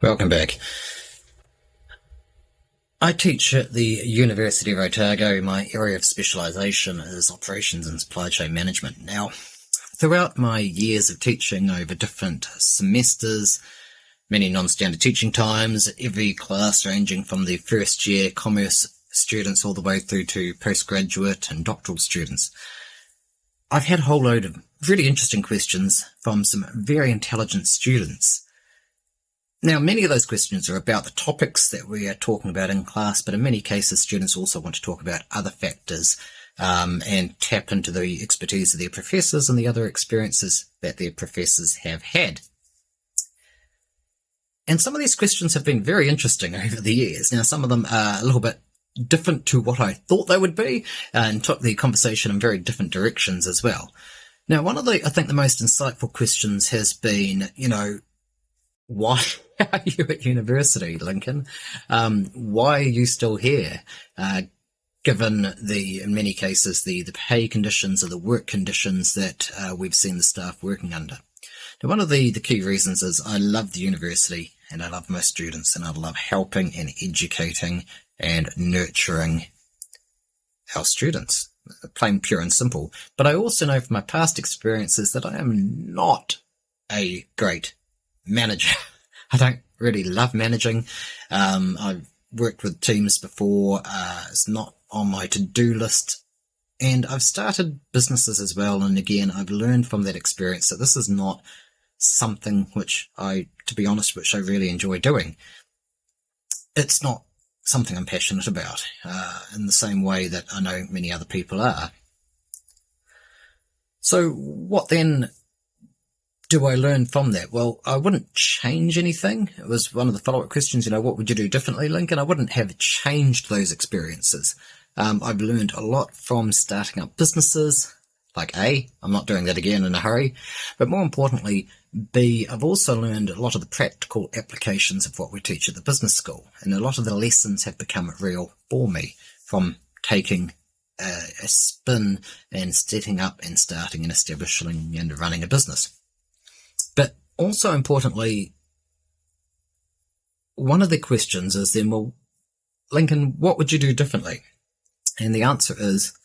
Welcome back. I teach at the University of Otago. My area of specialisation is operations and supply chain management. Now, throughout my years of teaching over different semesters, many non-standard teaching times, every class ranging from the first year commerce students all the way through to postgraduate and doctoral students, I've had a whole load of really interesting questions from some very intelligent students. Now, many of those questions are about the topics that we are talking about in class, but in many cases, students also want to talk about other factors and tap into the expertise of their professors and the other experiences that their professors have had. And some of these questions have been very interesting over the years. Now, some of them are a little bit different to what I thought they would be and took the conversation in very different directions as well. Now, one of the, I think, the most insightful questions has been, why are you at university, Lincoln? Why are you still here? Given in many cases, the pay conditions or the work conditions that we've seen the staff working under. Now, one of the key reasons is I love the university and I love my students and I love helping and educating and nurturing our students, plain, pure and simple. But I also know from my past experiences that I am not a great manager. I don't really love managing. I've worked with teams before. It's not on my to-do list. And I've started businesses as well. And again, I've learned from that experience that this is not something which I really enjoy doing. It's not something I'm passionate about, in the same way that I know many other people are. So what then do I learn from that? Well, I wouldn't change anything. It was one of the follow-up questions, what would you do differently, Lincoln? I wouldn't have changed those experiences. I've learned a lot from starting up businesses. Like A, I'm not doing that again in a hurry. But more importantly, B, I've also learned a lot of the practical applications of what we teach at the business school. And a lot of the lessons have become real for me from taking a spin and setting up and starting and establishing and running a business. But also importantly, one of the questions is then, well, Lincoln, what would you do differently? And the answer is,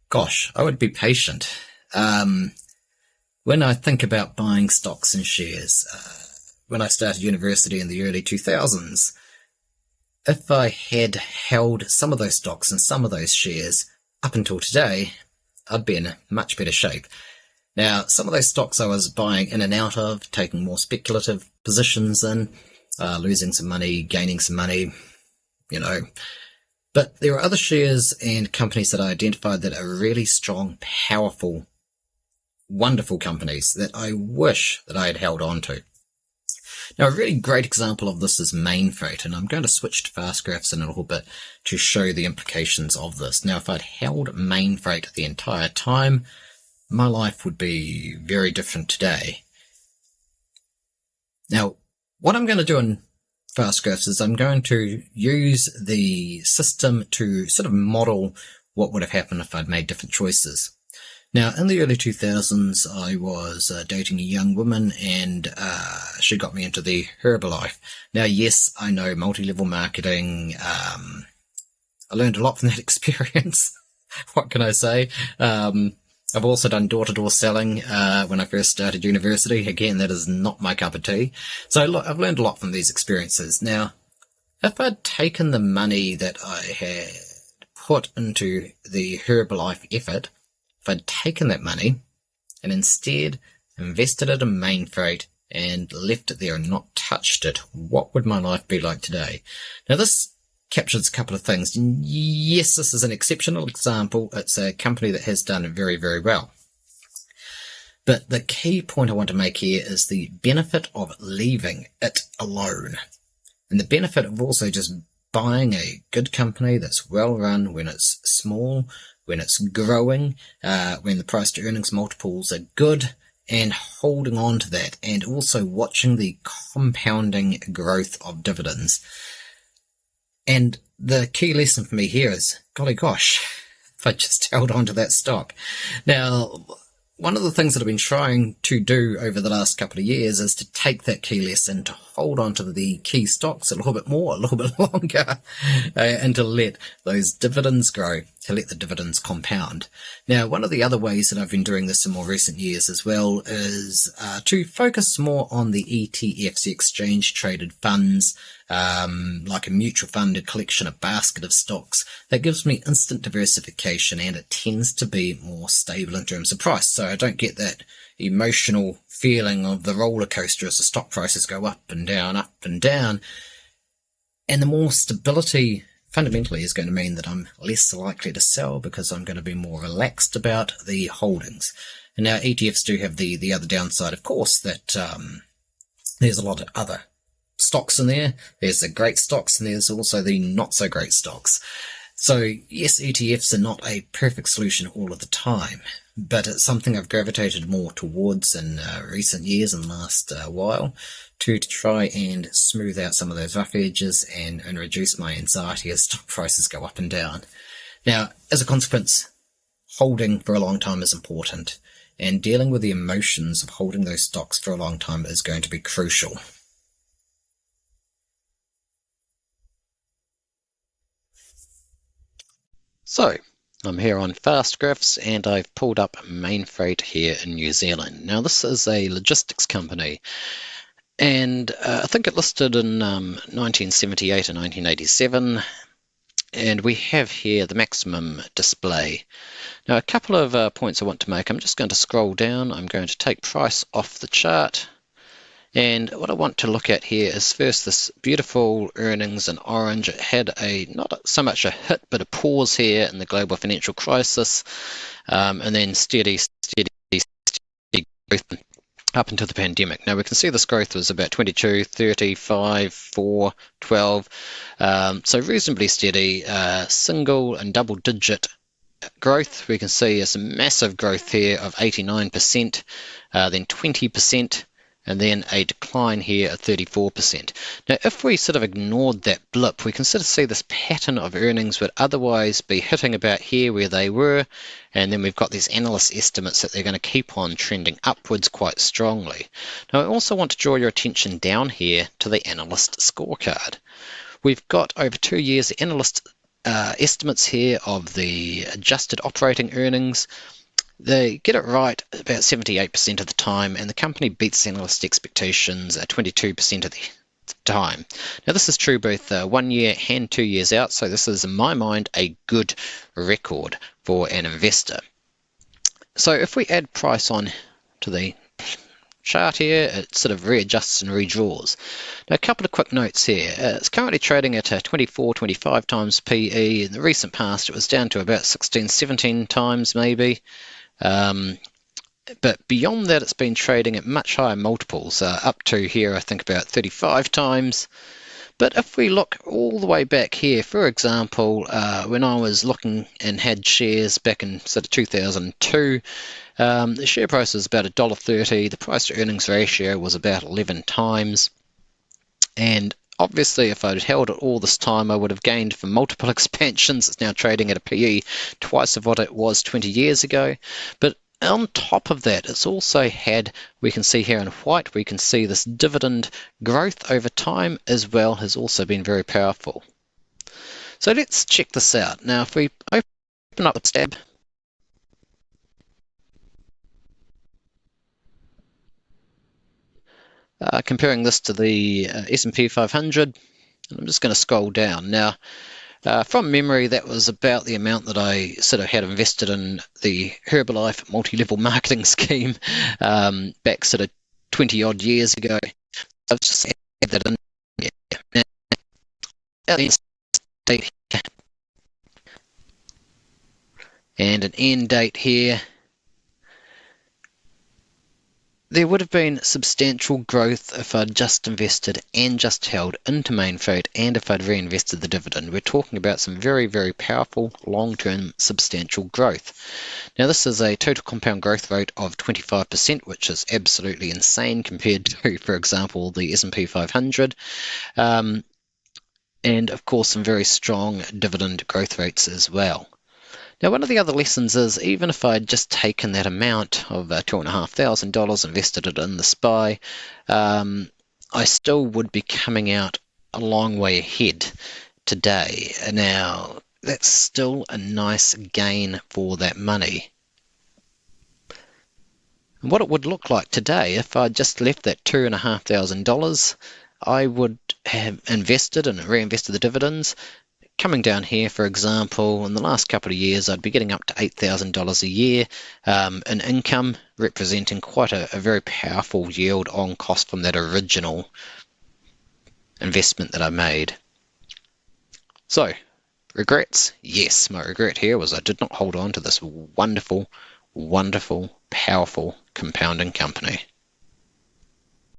gosh, I would be patient. When I think about buying stocks and shares, when I started university in the early 2000s, if I had held some of those stocks and some of those shares up until today, I'd be in a much better shape. Now, some of those stocks I was buying in and out of, taking more speculative positions in, losing some money, gaining some money, But there are other shares and companies that I identified that are really strong, powerful, wonderful companies that I wish that I had held on to. Now, a really great example of this is Mainfreight, and I'm going to switch to Fastgraphs in a little bit to show the implications of this. Now, if I'd held Mainfreight the entire time, my life would be very different today. Now, what I'm going to do in Fastgraphs is I'm going to use the system to sort of model what would have happened if I'd made different choices. Now, in the early 2000s, I was dating a young woman and she got me into the Herbalife. Now, yes, I know multi-level marketing. I learned a lot from that experience. What can I say? I've also done door-to-door selling when I first started university. Again, that is not my cup of tea. So I've learned a lot from these experiences. Now, if I'd taken the money that I had put into the Herbalife effort, if I'd taken that money and instead invested it in Mainfreight and left it there and not touched it, what would my life be like today? Now, this captures a couple of things. Yes, this is an exceptional example. It's a company that has done very, very well. But the key point I want to make here is the benefit of leaving it alone. And the benefit of also just buying a good company that's well run when it's small, when it's growing, when the price to earnings multiples are good, and holding on to that, and also watching the compounding growth of dividends. And the key lesson for me here is, golly gosh, if I just held on to that stock. Now, one of the things that I've been trying to do over the last couple of years is to take that key lesson, to hold on to the key stocks a little bit more, a little bit longer, and to let those dividends grow, to let the dividends compound. Now, one of the other ways that I've been doing this in more recent years as well is to focus more on the ETFs, the exchange traded funds, like a mutual fund, a collection, a basket of stocks. That gives me instant diversification, and it tends to be more stable in terms of price. So I don't get that emotional feeling of the roller coaster as the stock prices go up and down, up and down. And the more stability fundamentally is going to mean that I'm less likely to sell because I'm going to be more relaxed about the holdings. And now ETFs do have the other downside, of course, that there's a lot of other stocks in there. There's the great stocks and there's also the not so great stocks. So yes, ETFs are not a perfect solution all of the time, but it's something I've gravitated more towards in recent years and last while to try and smooth out some of those rough edges and reduce my anxiety as stock prices go up and down. Now, as a consequence, holding for a long time is important, and dealing with the emotions of holding those stocks for a long time is going to be crucial. So, I'm here on Fastgraphs and I've pulled up Mainfreight here in New Zealand. Now this is a logistics company, and I think it listed in 1978 and 1987, and we have here the maximum display. Now a couple of points I want to make. I'm just going to scroll down. I'm going to take price off the chart. And what I want to look at here is first this beautiful earnings in orange. It had not so much a hit, but a pause here in the global financial crisis, and then steady growth up until the pandemic. Now we can see this growth was about 22, 30, 5, 4, 12, so reasonably steady, single and double digit growth. We can see some massive growth here of 89%, then 20%, and then a decline here at 34%. Now, if we sort of ignored that blip, we can sort of see this pattern of earnings would otherwise be hitting about here where they were, and then we've got these analyst estimates that they're going to keep on trending upwards quite strongly. Now, I also want to draw your attention down here to the analyst scorecard. We've got over 2 years the analyst estimates here of the adjusted operating earnings. They get it right about 78% of the time, and the company beats analyst expectations 22% of the time. Now this is true both 1 year and 2 years out, so this is in my mind a good record for an investor. So if we add price on to the chart here, it sort of readjusts and redraws. Now a couple of quick notes here. It's currently trading at 24, 25 times PE. In the recent past it was down to about 16, 17 times maybe. But beyond that, it's been trading at much higher multiples, up to here, I think about 35 times. But if we look all the way back here, for example, when I was looking and had shares back in sort of 2002, the share price was about $1.30. The price to earnings ratio was about 11 times. And obviously, if I'd held it all this time, I would have gained from multiple expansions. It's now trading at a PE twice of what it was 20 years ago. But on top of that, it's also had, we can see here in white, we can see this dividend growth over time as well has also been very powerful. So let's check this out. Now, if we open up the tab, comparing this to the S&P 500, I'm just going to scroll down. Now, from memory, that was about the amount that I sort of had invested in the Herbalife multi-level marketing scheme back sort of 20 odd years ago. I've just added that in there. Now, and an end date here. There would have been substantial growth if I'd just invested and just held into Mainfreight, and if I'd reinvested the dividend. We're talking about some very, very powerful long-term substantial growth. Now this is a total compound growth rate of 25%, which is absolutely insane compared to, for example, the S&P 500. And of course some very strong dividend growth rates as well. Now, one of the other lessons is, even if I'd just taken that amount of $2,500, invested it in the SPY, I still would be coming out a long way ahead today. Now, that's still a nice gain for that money. What it would look like today, if I just left that $2,500, I would have invested and reinvested the dividends. Coming down here, for example, in the last couple of years, I'd be getting up to $8,000 a year in income, representing quite a very powerful yield on cost from that original investment that I made. So, regrets? Yes, my regret here was I did not hold on to this wonderful, wonderful, powerful compounding company.